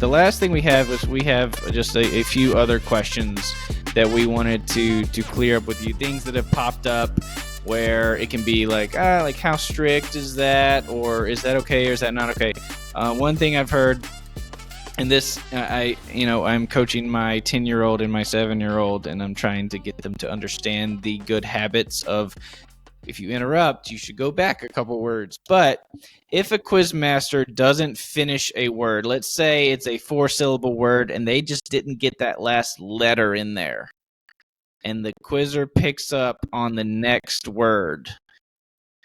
the last thing we have just a few other questions that we wanted to clear up with you. Things that have popped up where it can be like how strict is that, or is that okay, or is that not okay? One thing I've heard, and this I'm coaching my 10-year-old and my 7-year-old, and I'm trying to get them to understand the good habits of, if you interrupt, you should go back a couple words. But if a quiz master doesn't finish a word, let's say it's a 4-syllable word and they just didn't get that last letter in there, and the quizzer picks up on the next word,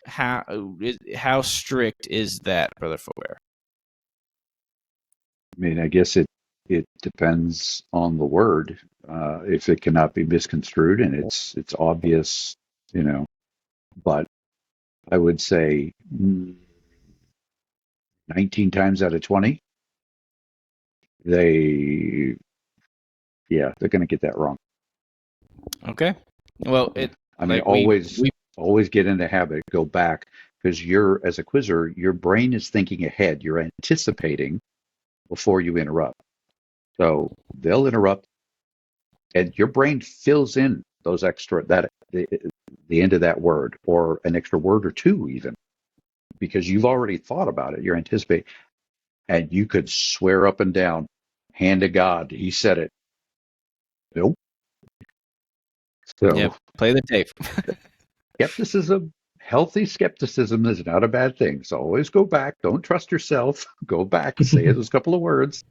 how strict is that, Brother Faubert? I mean, I guess it depends on the word. If it cannot be misconstrued and it's obvious, but I would say 19 times out of 20, they're going to get that wrong. Okay. Well, always get in the habit, go back, because as a quizzer, your brain is thinking ahead. You're anticipating before you interrupt. So they'll interrupt, and your brain fills in those extra, the end of that word, or an extra word or two even, because you've already thought about it. You're anticipating, and you could swear up and down, hand to God, he said it. Nope. So play the tape. Skepticism, healthy skepticism is not a bad thing. So always go back. Don't trust yourself. Go back, say those couple of words,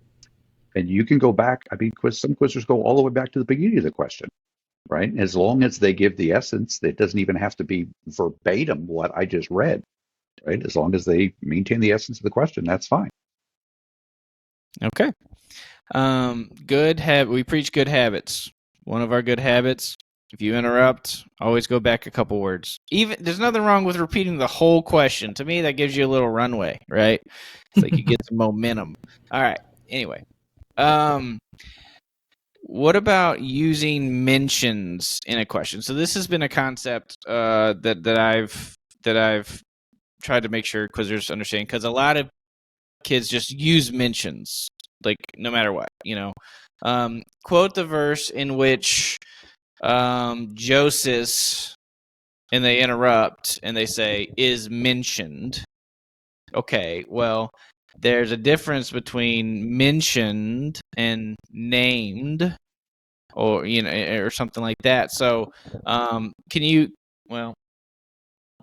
and you can go back. I mean, some quizzers go all the way back to the beginning of the question, right? As long as they give the essence, it doesn't even have to be verbatim what I just read, right? As long as they maintain the essence of the question, that's fine. Okay. We preach good habits. One of our good habits, if you interrupt, always go back a couple words. There's nothing wrong with repeating the whole question. To me, that gives you a little runway, right? It's like you get some momentum. All right. Anyway, what about using mentions in a question? So this has been a concept that I've tried to make sure quizzers understand, because a lot of kids just use mentions, like no matter what, quote the verse in which Joseph, and they interrupt and they say, is mentioned. Okay, well, there's a difference between mentioned and named, or or something like that. So can you, well,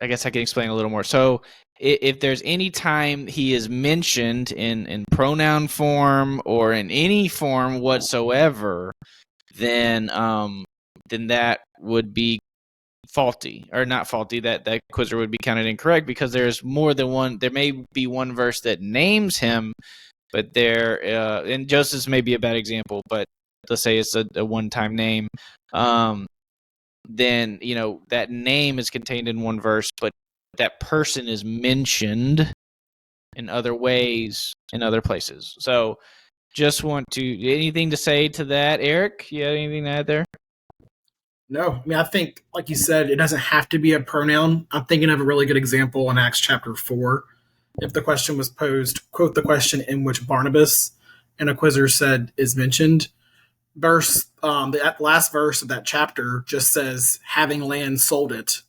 I guess I can explain a little more. So if there's any time he is mentioned in pronoun form or in any form whatsoever, then that would be faulty, or not faulty. That quizzer would be counted incorrect, because there's more than one. There may be one verse that names him, but and Joseph's may be a bad example, but let's say it's a one-time name. Then that name is contained in one verse, but that person is mentioned in other ways in other places. So just anything to say to that, Eric? You have anything to add there? No, I mean, I think, like you said, it doesn't have to be a pronoun. I'm thinking of a really good example in Acts chapter 4. If the question was posed, quote the question in which Barnabas, and a quizzer said, is mentioned. The last verse of that chapter just says, having land sold it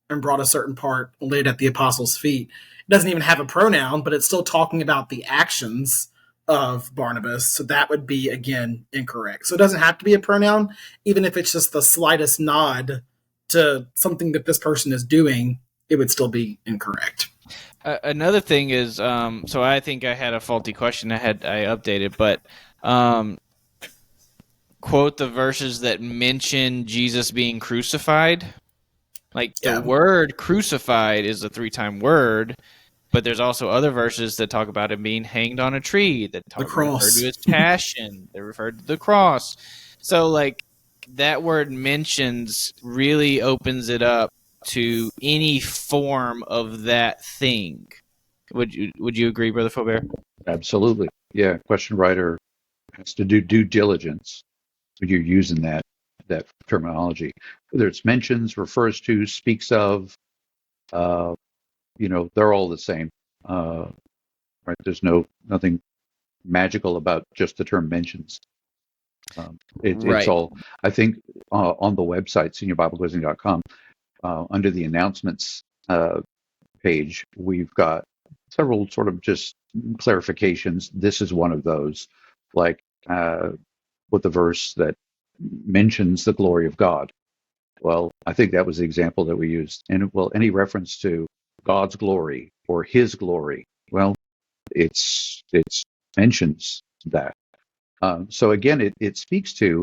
and brought a certain part, laid at the apostles' feet. It doesn't even have a pronoun, but it's still talking about the actions of Barnabas. So that would be, again, incorrect. So it doesn't have to be a pronoun, even if it's just the slightest nod to something that this person is doing, it would still be incorrect. Another thing is, so I think I had a faulty question I updated, but quote the verses that mention Jesus being crucified. Like the word crucified is a 3-time word, but there's also other verses that talk about him being hanged on a tree, that refer to his passion, that refer to the cross. So like that word mentions really opens it up to any form of that thing. Would you agree, Brother Faubert? Absolutely. Yeah. Question writer has to do due diligence when you're using that terminology. Whether it's mentions, refers to, speaks of, they're all the same. Right? There's nothing magical about just the term mentions. It's Right. all, I think, on the website, seniorBibleQuizing.com, under the announcements page, we've got several sort of just clarifications. This is one of those, like with the verse that mentions the glory of God. Well, I think that was the example that we used. And well, any reference to God's glory or His glory, well, it's mentions that. So again, it speaks to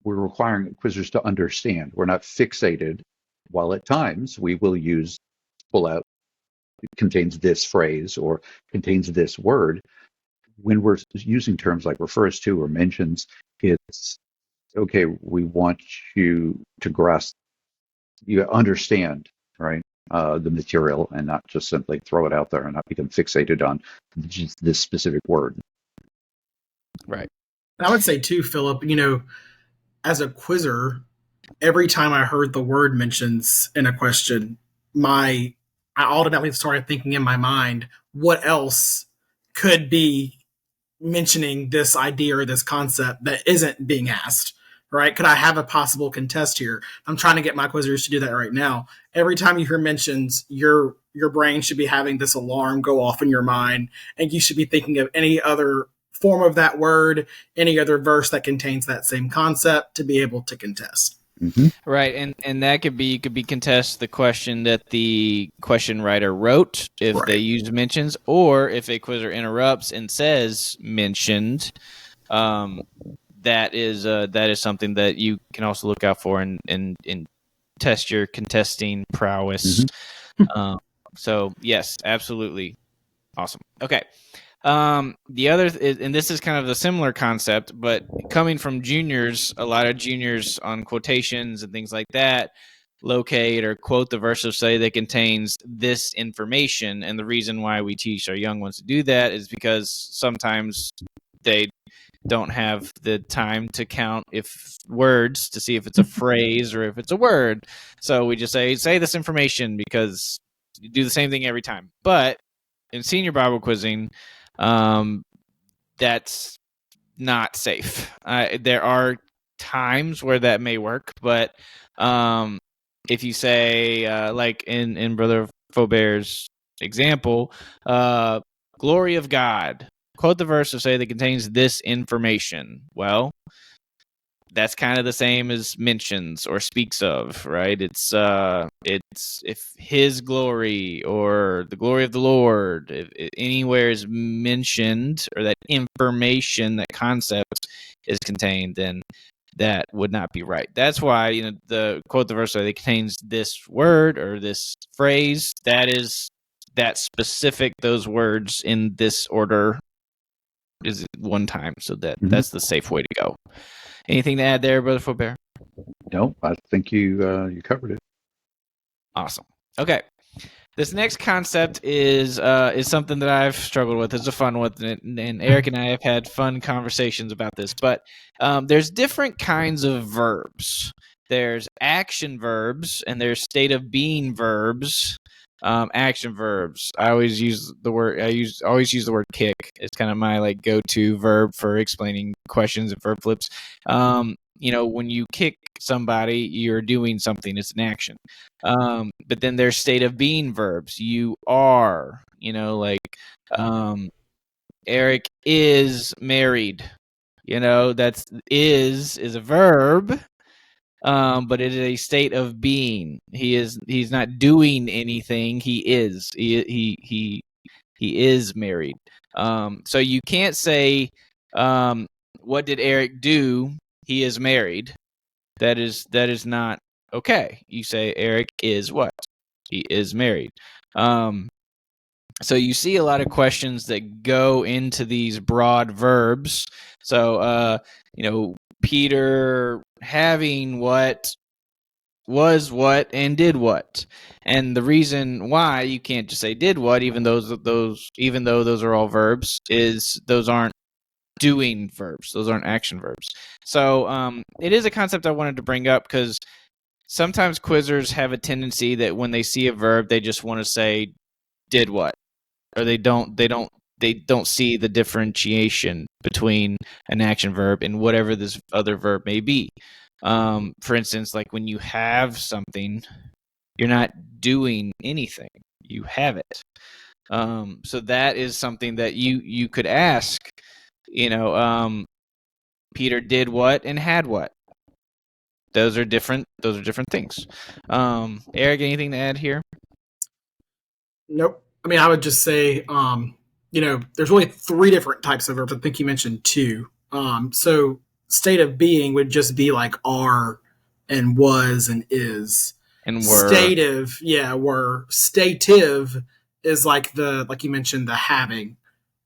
we're requiring quizzers to understand. We're not fixated. While at times we will pull out, it contains this phrase or contains this word. When we're using terms like refers to or mentions, it's okay. We want you to grasp, you understand, right? The material and not just simply throw it out there and not become fixated on just this specific word. Right. And I would say too, Philip, as a quizzer, every time I heard the word mentions in a question, I automatically started thinking in my mind, what else could be mentioning this idea or this concept that isn't being asked, right? Could I have a possible contest here? I'm trying to get my quizzers to do that right now. Every time you hear mentions, your brain should be having this alarm go off in your mind, and you should be thinking of any other form of that word, any other verse that contains that same concept to be able to contest. Mm-hmm. Right, and that could be contest the question that the question writer wrote if Right. they use mentions, or if a quizzer interrupts and says mentioned. That is something that you can also look out for and test your contesting prowess. Mm-hmm. So yes, absolutely, awesome. Okay. The other, and this is kind of a similar concept, but coming from juniors, a lot of juniors on quotations and things like that locate or quote the verse of say that contains this information. And the reason why we teach our young ones to do that is because sometimes they don't have the time to count if words to see if it's a phrase or if it's a word. So we just say this information because you do the same thing every time. But in senior Bible quizzing, that's not safe. There are times where that may work, but if you say, like in Brother Faubert's example, glory of God, quote the verse to say that contains this information. Well, that's kind of the same as mentions or speaks of, right? It's if His glory or the glory of the Lord, if anywhere is mentioned or that information, that concept is contained, then that would not be right. That's why the quote the verse that contains this word or this phrase, that is that specific, those words in this order is one time, so that's the safe way to go. Anything to add there, Brother Faubert? No, I think you covered it. Awesome. Okay. This next concept is something that I've struggled with. It's a fun one, and Eric and I have had fun conversations about this. But there's different kinds of verbs. There's action verbs, and there's state of being verbs. Action verbs. I always use the word. Always use the word kick. It's kind of my go-to verb for explaining questions and verb flips. When you kick somebody, you're doing something. It's an action. But then there's state of being verbs. You are. Eric is married. That's is a verb. But it is a state of being. He's not doing anything. He is. He is married. So you can't say, what did Eric do? He is married. That is not okay. You say Eric is what? He is married. So you see a lot of questions that go into these broad verbs. So Peter having what, was what, and did what. And the reason why you can't just say did what, even though those are all verbs, is those aren't doing verbs. Those aren't action verbs. So it is a concept I wanted to bring up because sometimes quizzers have a tendency that when they see a verb, they just want to say did what, or they don't they don't see the differentiation between an action verb and whatever this other verb may be. For instance, like when you have something, you're not doing anything. You have it. So that is something that you could ask. Peter did what and had what. Those are different things. Eric, anything to add here? Nope. I mean, I would just say, there's really 3 different types of verbs. I think you mentioned 2. So state of being would just be like are and was and is. And were. Stative, were. Stative is like you mentioned, the having.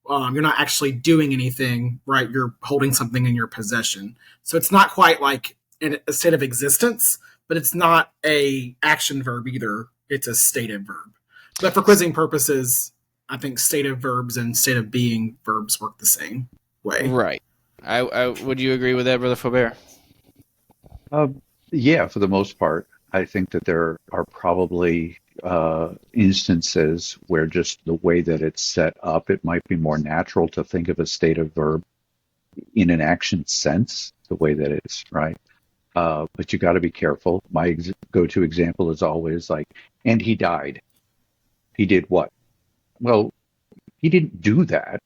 You're not actually doing anything, right? You're holding something in your possession. So it's not quite like in a state of existence, but it's not a action verb either. It's a stative verb. But for quizzing purposes, I think stative verbs and state of being verbs work the same way. Right. I would you agree with that, Brother Faubert? Yeah, for the most part. I think that there are probably instances where just the way that it's set up, it might be more natural to think of a stative verb in an action sense, the way that it's, right? But you got to be careful. My go-to example is always like, and he died. He did what? Well, he didn't do that.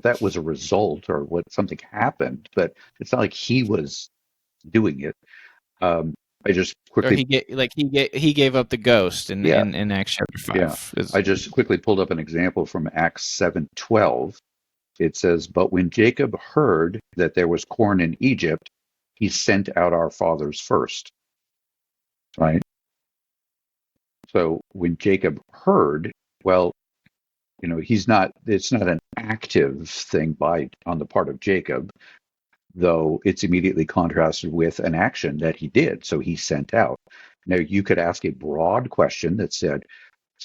That was a result or what something happened, but it's not like he was doing it. I just quickly he gave up the ghost in Acts chapter 5. Yeah. I just quickly pulled up an example from Acts 7:12. It says, "But when Jacob heard that there was corn in Egypt, he sent out our fathers first." Right? So when Jacob heard, well, it's not an active thing on the part of Jacob, though it's immediately contrasted with an action that he did. So he sent out. Now you could ask a broad question that said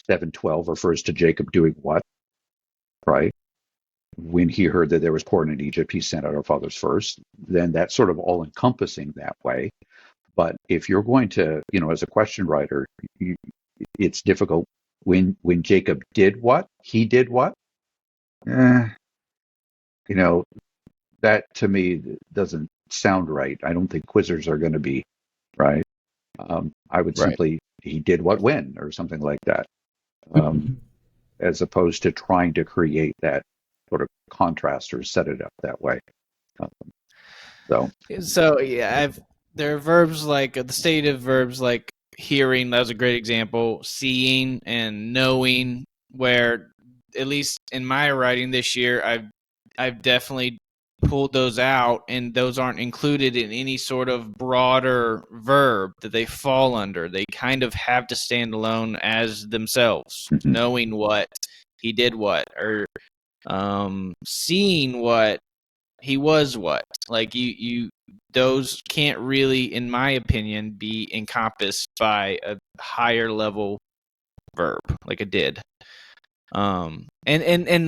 7:12 refers to Jacob doing what, right? When he heard that there was corn in Egypt, he sent out our fathers first. Then that's sort of all encompassing that way. But if you're going to, as a question writer, it's difficult. When Jacob did what, he did what? That to me doesn't sound right. I don't think quizzers are going to be right. I would simply, he did what when, or something like that, as opposed to trying to create that sort of contrast or set it up that way. There are verbs like the stative verbs like hearing. That was a great example. Seeing and knowing, where at least in my writing this year, I've definitely pulled those out, and those aren't included in any sort of broader verb that they fall under. They kind of have to stand alone as themselves. Mm-hmm. Knowing what, he did what, or seeing what, he was what. Like you those can't really, in my opinion, be encompassed by a higher level verb like a did. And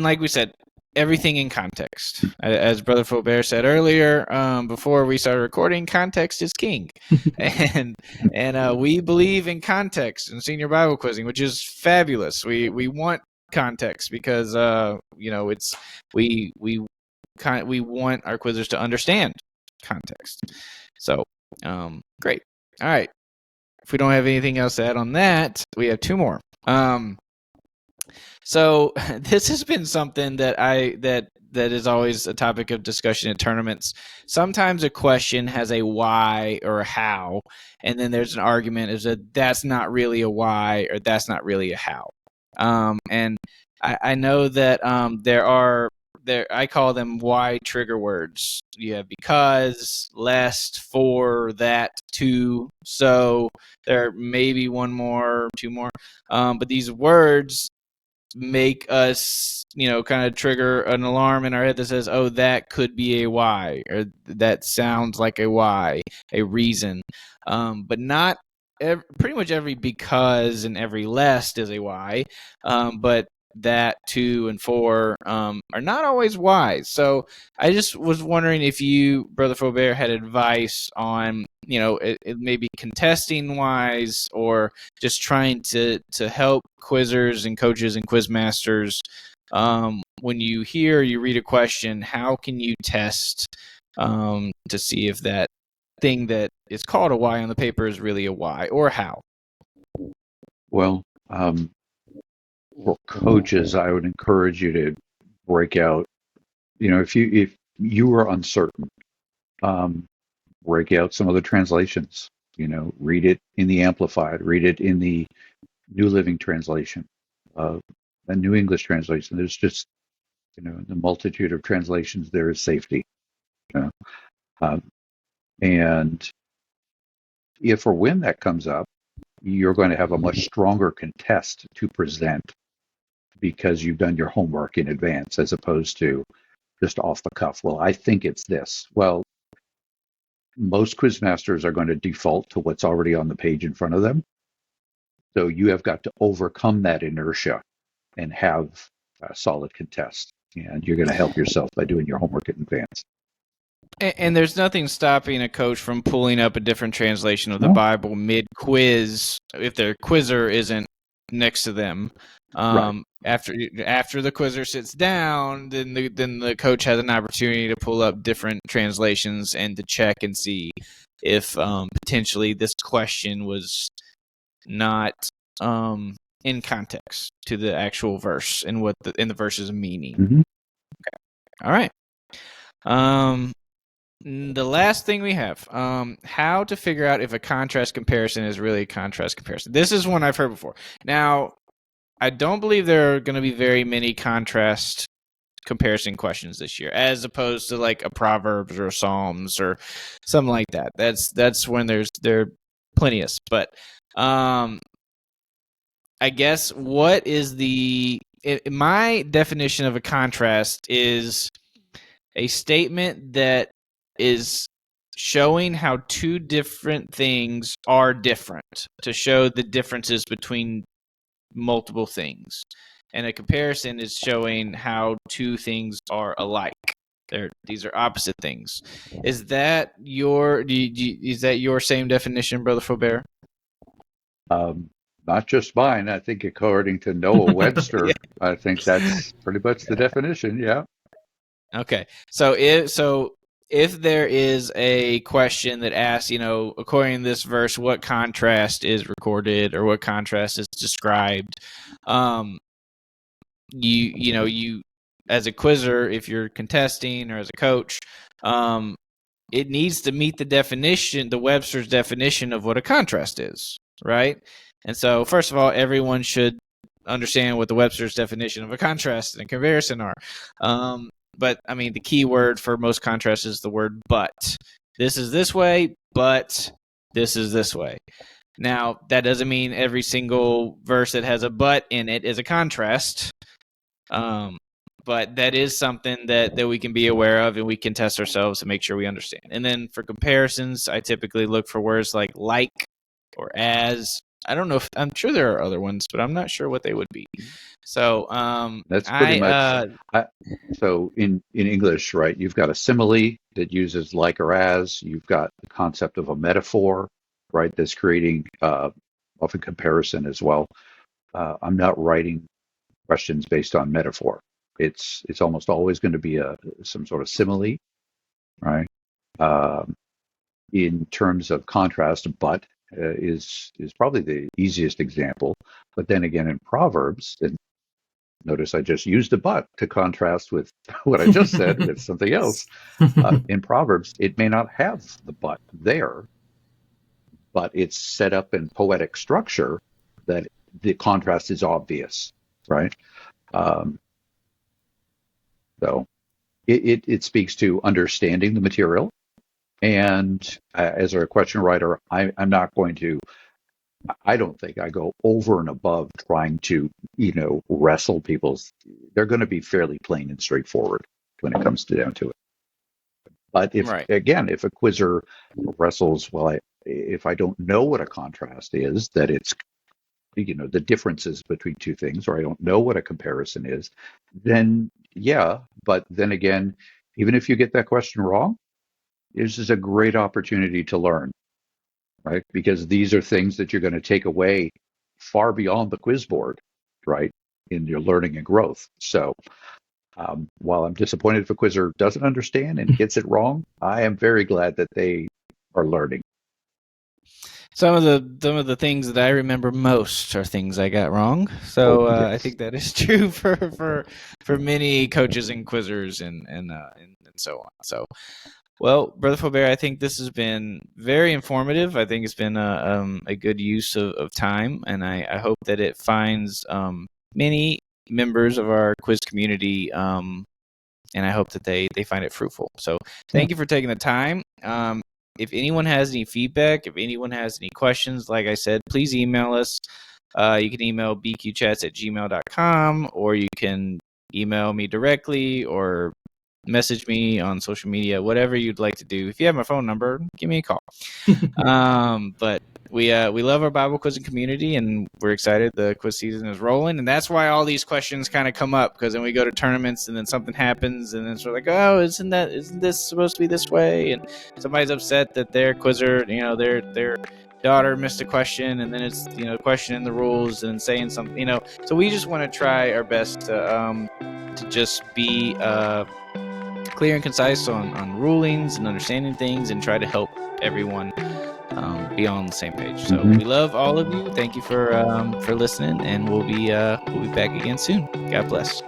like we said, everything in context. As Brother Faubert said earlier, before we started recording, context is king. and we believe in context in senior Bible quizzing, which is fabulous. We want context because it's we want our quizzers to understand context. So great. All right. If we don't have anything else to add on that, we have 2 more. So this has been something that that is always a topic of discussion at tournaments. Sometimes a question has a why or a how, and then there's an argument is that that's not really a why or that's not really a how. And I know that I call them why trigger words. You have because, lest, for, that, to, so. There may be 1 more, 2 more. But these words make us, kind of trigger an alarm in our head that says, oh, that could be a why, or that sounds like a why, a reason. But not pretty much every because and every lest is a why. But that, to, and for are not always wise. So I just was wondering if you, Brother Faubert, had advice on, it maybe contesting wise or just trying to help quizzers and coaches and quizmasters when you hear, you read a question, how can you test to see if that thing that is called a Y on the paper is really a Y, or how? Well, for coaches, I would encourage you to break out. If you are uncertain, um, break out some of the translations. Read it in the Amplified, read it in the New Living Translation, the New English Translation. There's just, in the multitude of translations, there is safety. You know? And if or when that comes up, you're going to have a much stronger contest to present because you've done your homework in advance, as opposed to just off the cuff. Well, I think it's this. Well, most quizmasters are going to default to what's already on the page in front of them. So you have got to overcome that inertia and have a solid contest. And you're going to help yourself by doing your homework in advance. And there's nothing stopping a coach from pulling up a different translation of the No. Bible mid-quiz if their quizzer isn't next to them. Right. After the quizzer sits down, then the coach has an opportunity to pull up different translations and to check and see if potentially this question was not in context to the actual verse and what the verse's meaning. Mm-hmm. Okay. All right. The last thing we have, how to figure out if a contrast comparison is really a contrast comparison. This is one I've heard before. Now, I don't believe there are going to be very many contrast comparison questions this year, as opposed to like a Proverbs or a Psalms or something like that. That's when there are plenteous. But I guess what is my definition of a contrast is a statement that is showing how two different things are different, to show the differences between multiple things. And a comparison is showing how two things are alike. These are opposite things. Is that your same definition, Brother Faubert? Not just mine. I think according to Noah Webster, Yeah. I think that's pretty much the definition. Yeah. Okay. So if there is a question that asks, according to this verse, what contrast is recorded or what contrast is described, you as a quizzer, if you're contesting, or as a coach, it needs to meet the definition, the Webster's definition of what a contrast is, right? And so, first of all, everyone should understand what the Webster's definition of a contrast and comparison are. But I mean, the key word for most contrasts is the word but. This is this way, but this is this way. Now, that doesn't mean every single verse that has a but in it is a contrast. But that is something that we can be aware of, and we can test ourselves to make sure we understand. And then for comparisons, I typically look for words like or as. I don't know if I'm sure there are other ones, but I'm not sure what they would be. So that's pretty much. So in English, right, you've got a simile that uses like or as. You've got the concept of a metaphor, right, that's creating often comparison as well. I'm not writing questions based on metaphor. It's almost always going to be some sort of simile, right? In terms of contrast, but is probably the easiest example. But then again, in Proverbs, and notice I just used a but to contrast with what I just said with something else. In Proverbs, it may not have the but there, but it's set up in poetic structure that the contrast is obvious, right? So it speaks to understanding the material. And as a question writer, I'm not going to, I don't think I go over and above trying to, wrestle people's, they're going to be fairly plain and straightforward when it comes down to it. But if a quizzer wrestles, well, if I don't know what a contrast is, that it's, the differences between two things, or I don't know what a comparison is, then yeah. But then again, even if you get that question wrong, this is a great opportunity to learn, right? Because these are things that you're going to take away far beyond the quiz board, right, in your learning and growth. So While I'm disappointed if a quizzer doesn't understand and gets it wrong, I am very glad that they are learning. Some of the things that I remember most are things I got wrong. So Yes. I think that is true for many coaches and quizzers and so on. So, well, Brother Faubert, I think this has been very informative. I think it's been a good use of time, and I hope that it finds many members of our quiz community, and I hope that they find it fruitful. So thank you for taking the time. If anyone has any feedback, if anyone has any questions, like I said, please email us. You can email bqchats@gmail.com, or you can email me directly or message me on social media, whatever you'd like to do. If you have my phone number, give me a call. But we love our Bible quizzing community, and we're excited. The quiz season is rolling, and that's why all these questions kind of come up, because then we go to tournaments, and then something happens, and then it's like, oh, isn't this supposed to be this way? And somebody's upset that their quizzer, their daughter missed a question, and then it's questioning the rules and saying something, So we just want to try our best to just be clear and concise on rulings and understanding things, and try to help everyone be on the same page. So we love all of you. Thank you for listening, and we'll be back again soon. God bless.